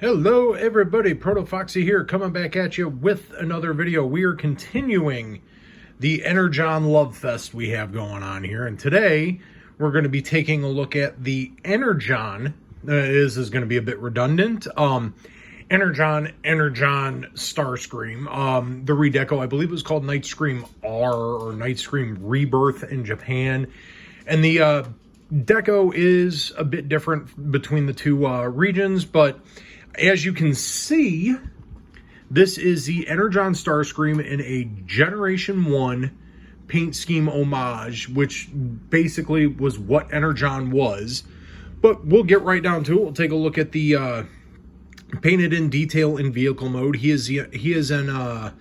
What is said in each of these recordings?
Hello everybody, ProtoFoxy here, coming back at you with another video. We are continuing the Energon Love Fest we have going on here, and today we're going to be taking a look at the Energon. This is going to be a bit redundant. Energon Starscream. The redeco, I believe it was called Nightscream R or Nightscream Rebirth in Japan, and the deco is a bit different between the two regions, but as you can see, this is the Energon Starscream in a Generation 1 paint scheme homage, which basically was what Energon was. But we'll get right down to it. We'll take a look at the painted in detail in vehicle mode. He is an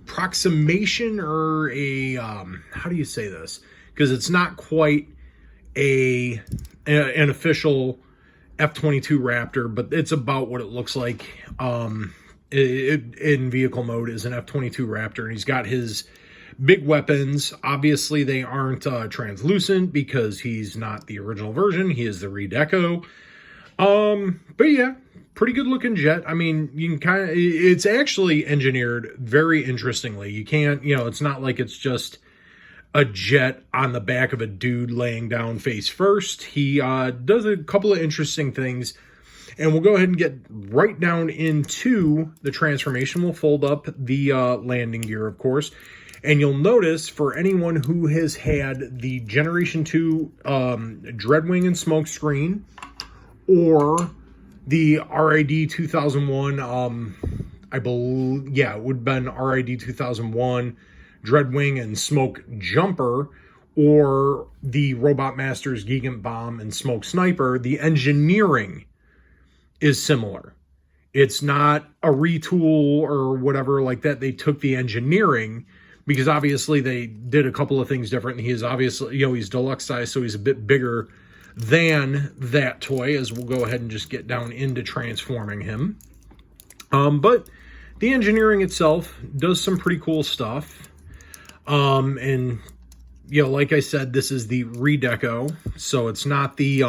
approximation, or a how do you say this? Because it's not quite an official F-22 Raptor, but it's about what it looks like in vehicle mode is an F-22 Raptor, and he's got his big weapons. Obviously, they aren't translucent because he's not the original version. He is the redeco. But yeah, pretty good looking jet. I mean, you can it's actually engineered very interestingly. You can't, it's not like it's just a jet on the back of a dude laying down face first. He does a couple of interesting things, and we'll go ahead and get right down into the transformation. We'll fold up the landing gear, of course, and you'll notice for anyone who has had the Generation 2 Dreadwing and Smoke Screen, or the RID 2001, I believe, yeah, it would have been RID 2001 Dreadwing and Smoke Jumper, or the Robot Masters Gigant Bomb and Smoke Sniper, the engineering is similar. It's not a retool or whatever like that. They took the engineering because obviously they did a couple of things different. He is obviously, he's deluxe size, so he's a bit bigger than that toy, as we'll go ahead and just get down into transforming him. But the engineering itself does some pretty cool stuff. And like I said, this is the redeco, so it's not the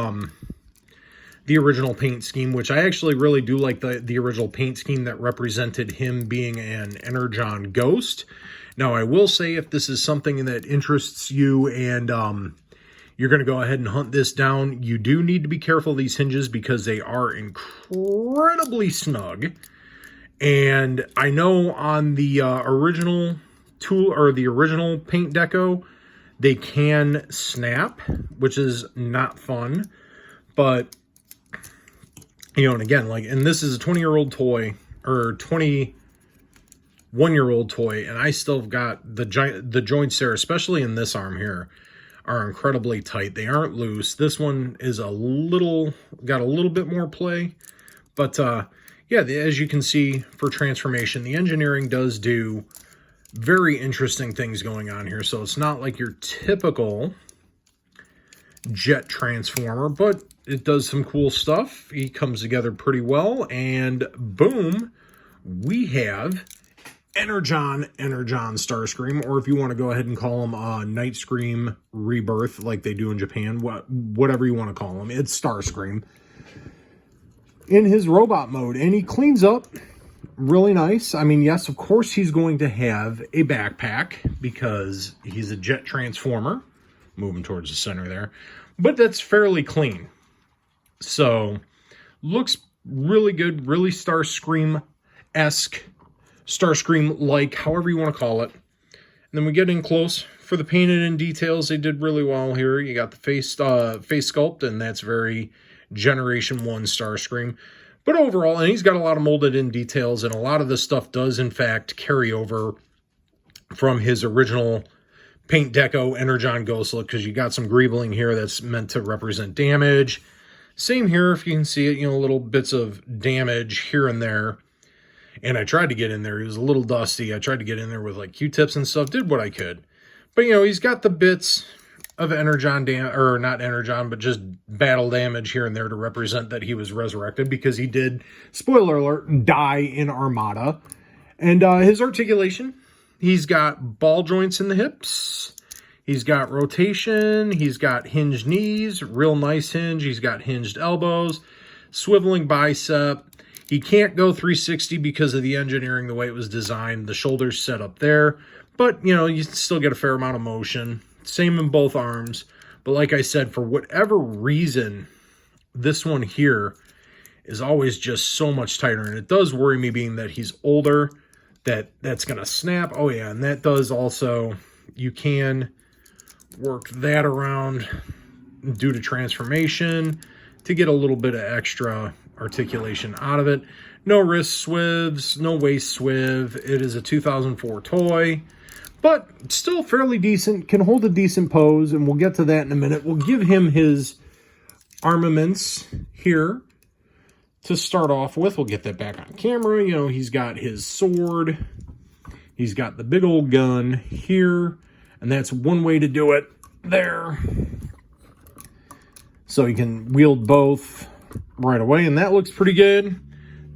original paint scheme, which I actually really do like the original paint scheme that represented him being an Energon ghost. Now, I will say, if this is something that interests you and you're going to go ahead and hunt this down, you do need to be careful of these hinges because they are incredibly snug. And I know on the original tool, or the original paint deco, they can snap, which is not fun. But and again, and this is a 20-year-old toy, or 21-year-old toy, and I still have got the joints there, especially in this arm here, are incredibly tight. They aren't loose. This one is got a little bit more play, but yeah, as you can see, for transformation, the engineering does do very interesting things going on here. So it's not like your typical jet transformer, but it does some cool stuff. He comes together pretty well, and boom, we have Energon Starscream, or if you want to go ahead and call him Nightscream Rebirth, like they do in Japan, whatever you want to call him, it's Starscream in his robot mode, and he cleans up really nice. I mean, yes, of course he's going to have a backpack because he's a jet transformer. Moving towards the center there. But that's fairly clean. So, looks really good, really Starscream-esque, Starscream-like, however you want to call it. And then we get in close. For the painted in details, they did really well here. You got the face sculpt, and that's very Generation 1 Starscream. But overall, and he's got a lot of molded in details, and a lot of this stuff does, in fact, carry over from his original paint deco Energon Ghost look, because you got some greebling here that's meant to represent damage. Same here, if you can see it, little bits of damage here and there. And I tried to get in there. He was a little dusty. I tried to get in there with Q-tips and stuff, did what I could. But, he's got the bits of Energon or not Energon, but just battle damage here and there to represent that he was resurrected, because he did, spoiler alert, die in Armada. And his articulation, he's got ball joints in the hips. He's got rotation. He's got hinged knees, real nice hinge. He's got hinged elbows, swiveling bicep. He can't go 360 because of the engineering, the way it was designed. The shoulders set up there, but, you know, you still get a fair amount of motion. Same in both arms. But like I said, for whatever reason, this one here is always just so much tighter. And it does worry me, being that he's older, that's going to snap. Oh, yeah, and that does also, you can work that around due to transformation to get a little bit of extra articulation out of it. No wrist swivs, no waist swiv. It is a 2004 toy, but still fairly decent, can hold a decent pose, and we'll get to that in a minute. We'll give him his armaments here to start off with. We'll get that back on camera. You know, he's got his sword. He's got the big old gun here, and that's one way to do it there. So he can wield both right away, and that looks pretty good.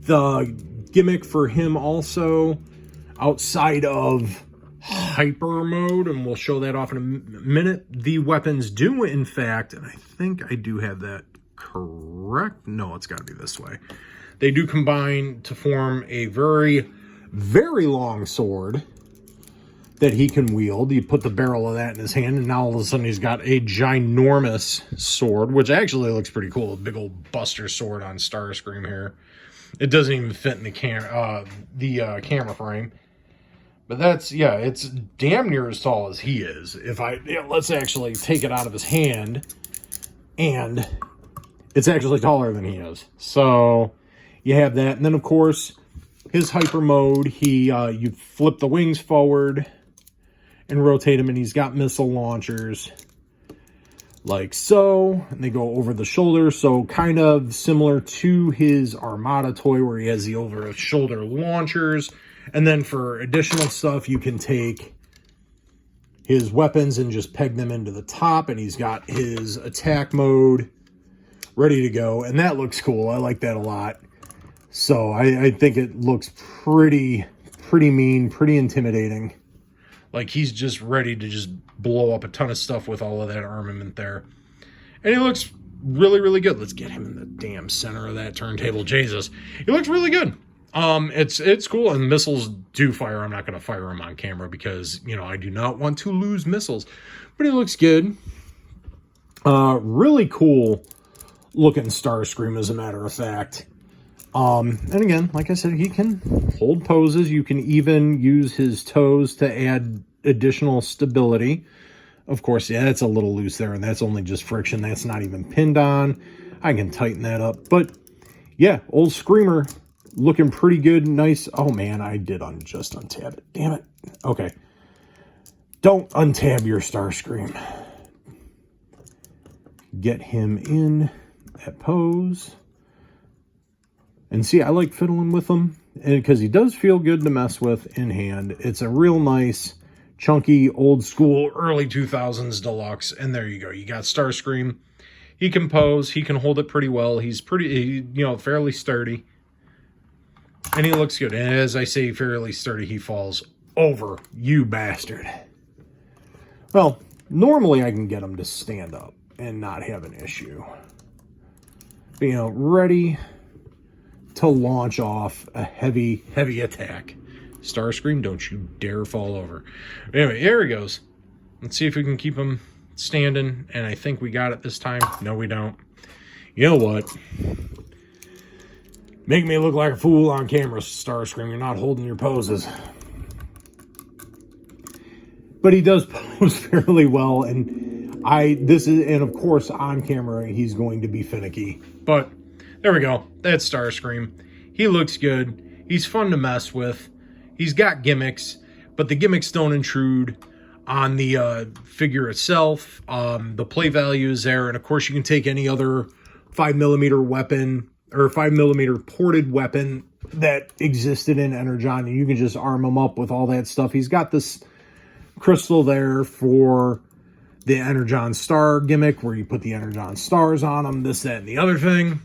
The gimmick for him also, outside of hyper mode, and we'll show that off in a minute, the weapons do in fact, and I think I do have that correct. No, it's got to be this way. They do combine to form a very, very long sword that he can wield. You put the barrel of that in his hand, and now all of a sudden he's got a ginormous sword, which actually looks pretty cool. A big old Buster sword on Starscream here. It doesn't even fit in the camera frame. But that's, yeah, it's damn near as tall as he is. Let's actually take it out of his hand, and it's actually taller than he is. So you have that. And then, of course, his hyper mode, you flip the wings forward and rotate him, and he's got missile launchers like so, and they go over the shoulder. So kind of similar to his Armada toy, where he has the over-shoulder launchers. And then for additional stuff, you can take his weapons and just peg them into the top, and he's got his attack mode ready to go, and that looks cool. I like that a lot. So I think it looks pretty mean, pretty intimidating. Like he's just ready to just blow up a ton of stuff with all of that armament there. And he looks really, really good. Let's get him in the damn center of that turntable. Jesus. He looks really good. It's cool, and missiles do fire. I'm not going to fire him on camera because, you know, I do not want to lose missiles. But he looks good. Really cool looking Starscream, as a matter of fact. And again, like I said, he can hold poses. You can even use his toes to add additional stability. Of course, yeah, that's a little loose there, and that's only just friction. That's not even pinned on. I can tighten that up. But yeah, old Screamer looking pretty good. Nice. Oh man, I did just untab it. Damn it. Okay. Don't untab your Starscream. Get him in that pose. And see, I like fiddling with him, and because he does feel good to mess with in hand. It's a real nice, chunky, old school, early 2000s deluxe. And there you go. You got Starscream. He can pose. He can hold it pretty well. He's pretty, fairly sturdy. And he looks good. And as I say, fairly sturdy, he falls over. You bastard. Well, normally I can get him to stand up and not have an issue. But, ready to launch off a heavy, heavy attack. Starscream, don't you dare fall over. Anyway, here he goes. Let's see if we can keep him standing. And I think we got it this time. No, we don't. You know what? Make me look like a fool on camera, Starscream. You're not holding your poses. But he does pose fairly well, and of course on camera he's going to be finicky. But there we go. That's Starscream. He looks good. He's fun to mess with. He's got gimmicks, but the gimmicks don't intrude on the figure itself. The play value is there, and of course you can take any other 5mm weapon or 5mm ported weapon that existed in Energon, and you can just arm him up with all that stuff. He's got this crystal there for the Energon star gimmick, where you put the Energon stars on him, this, that, and the other thing.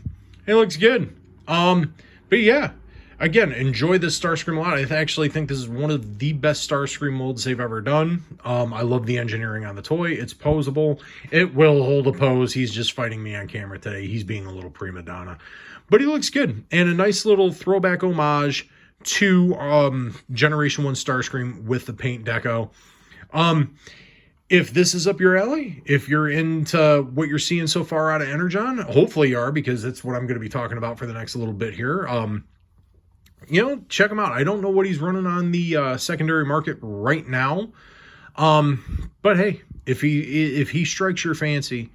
It looks good. But yeah, again, enjoy this Starscream a lot. I actually think this is one of the best Starscream molds they've ever done. I love the engineering on the toy. It's posable. It will hold a pose. He's just fighting me on camera today. He's being a little prima donna. But he looks good. And a nice little throwback homage to Generation 1 Starscream with the paint deco. If this is up your alley, if you're into what you're seeing so far out of Energon, hopefully you are, because that's what I'm going to be talking about for the next little bit here. Check him out. I don't know what he's running on the secondary market right now. But hey, if he strikes your fancy,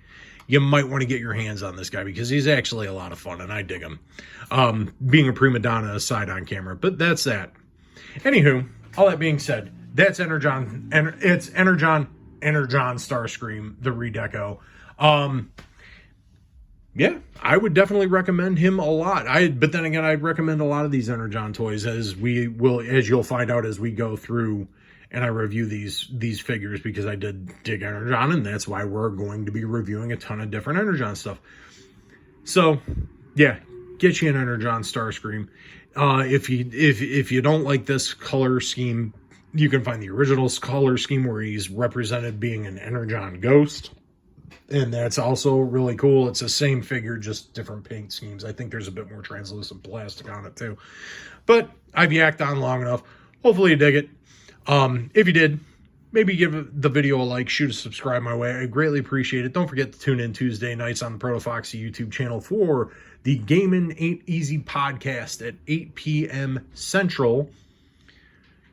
you might want to get your hands on this guy, because he's actually a lot of fun and I dig him. Being a prima donna aside on camera, but that's that. Anywho, all that being said, that's Energon, and it's Energon Starscream, the redeco. Yeah, I would definitely recommend him a lot. But then again, I'd recommend a lot of these Energon toys, as you'll find out as we go through and I review these figures, because I did dig Energon, and that's why we're going to be reviewing a ton of different Energon stuff. So, yeah, get you an Energon Starscream. If you don't like this color scheme, you can find the original color scheme where he's represented being an Energon ghost. And that's also really cool. It's the same figure, just different paint schemes. I think there's a bit more translucent plastic on it too. But I've yacked on long enough. Hopefully you dig it. If you did, maybe give the video a like, shoot a subscribe my way. I greatly appreciate it. Don't forget to tune in Tuesday nights on the ProtoFoxy YouTube channel for the Gaming Ain't Easy podcast at 8 p.m. Central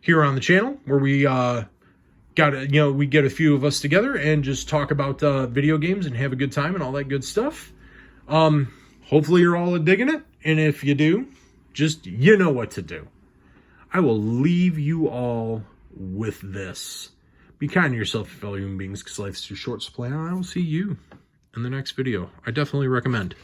here on the channel, where we we get a few of us together and just talk about video games and have a good time and all that good stuff. Hopefully you're all digging it, and if you do, just you know what to do. I will leave you all with this. Be kind to yourself, fellow human beings, because life's too short to play on. I will see you in the next video. I definitely recommend.